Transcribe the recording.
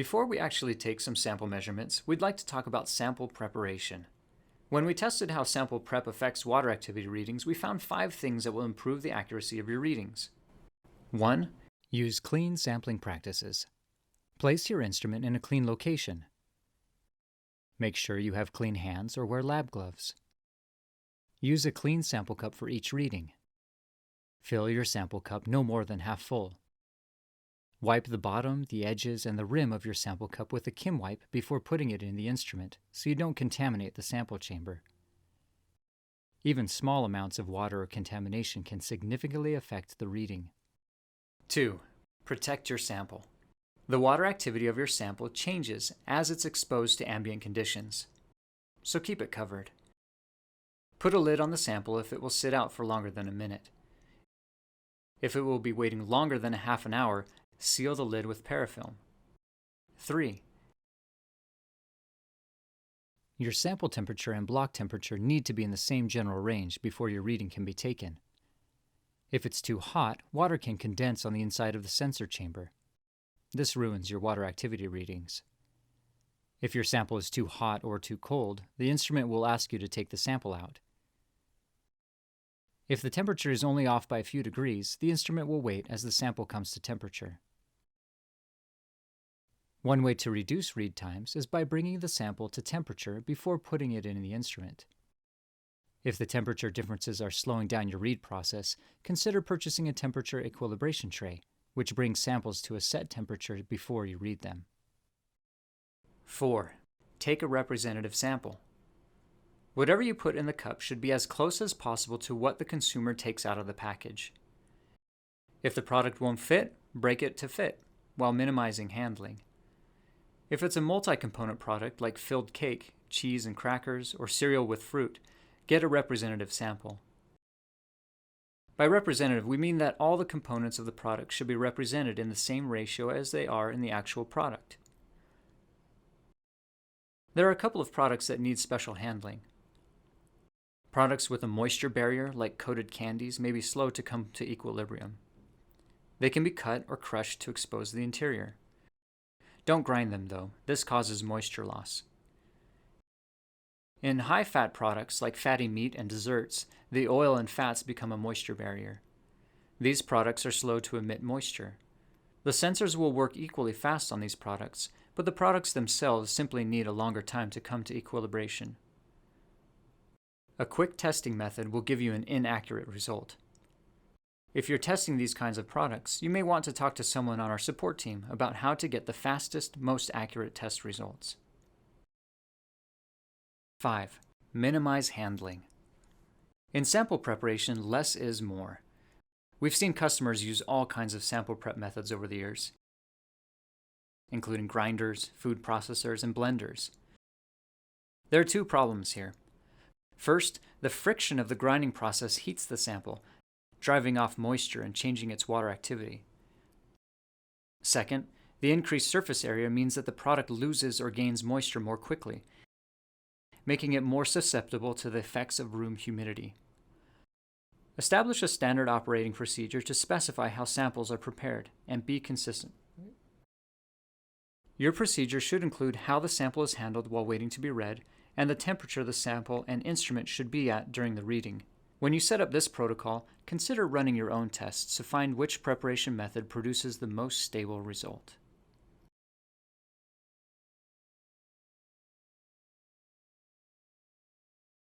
Before we actually take some sample measurements, we'd like to talk about sample preparation. When we tested how sample prep affects water activity readings, we found 5 things that will improve the accuracy of your readings. 1. Use clean sampling practices. Place your instrument in a clean location. Make sure you have clean hands or wear lab gloves. Use a clean sample cup for each reading. Fill your sample cup no more than half full. Wipe the bottom, the edges, and the rim of your sample cup with a Kim wipe before putting it in the instrument so you don't contaminate the sample chamber. Even small amounts of water or contamination can significantly affect the reading. 2. Protect your sample. The water activity of your sample changes as it's exposed to ambient conditions, so keep it covered. Put a lid on the sample if it will sit out for longer than a minute. If it will be waiting longer than a half an hour, seal the lid with parafilm. 3. Your sample temperature and block temperature need to be in the same general range before your reading can be taken. If it's too hot, water can condense on the inside of the sensor chamber. This ruins your water activity readings. If your sample is too hot or too cold, the instrument will ask you to take the sample out. If the temperature is only off by a few degrees, the instrument will wait as the sample comes to temperature. One way to reduce read times is by bringing the sample to temperature before putting it in the instrument. If the temperature differences are slowing down your read process, consider purchasing a temperature equilibration tray, which brings samples to a set temperature before you read them. 4. Take a representative sample. Whatever you put in the cup should be as close as possible to what the consumer takes out of the package. If the product won't fit, break it to fit, while minimizing handling. If it's a multi-component product like filled cake, cheese and crackers, or cereal with fruit, get a representative sample. By representative, we mean that all the components of the product should be represented in the same ratio as they are in the actual product. There are a couple of products that need special handling. Products with a moisture barrier, like coated candies, may be slow to come to equilibrium. They can be cut or crushed to expose the interior. Don't grind them, though. This causes moisture loss. In high-fat products like fatty meat and desserts, the oil and fats become a moisture barrier. These products are slow to emit moisture. The sensors will work equally fast on these products, but the products themselves simply need a longer time to come to equilibration. A quick testing method will give you an inaccurate result. If you're testing these kinds of products, you may want to talk to someone on our support team about how to get the fastest, most accurate test results. 5. Minimize handling. In sample preparation, less is more. We've seen customers use all kinds of sample prep methods over the years, including grinders, food processors, and blenders. There are 2 problems here. First, the friction of the grinding process heats the sample, driving off moisture and changing its water activity. Second, the increased surface area means that the product loses or gains moisture more quickly, making it more susceptible to the effects of room humidity. Establish a standard operating procedure to specify how samples are prepared and be consistent. Your procedure should include how the sample is handled while waiting to be read and the temperature the sample and instrument should be at during the reading. When you set up this protocol, consider running your own tests to find which preparation method produces the most stable result.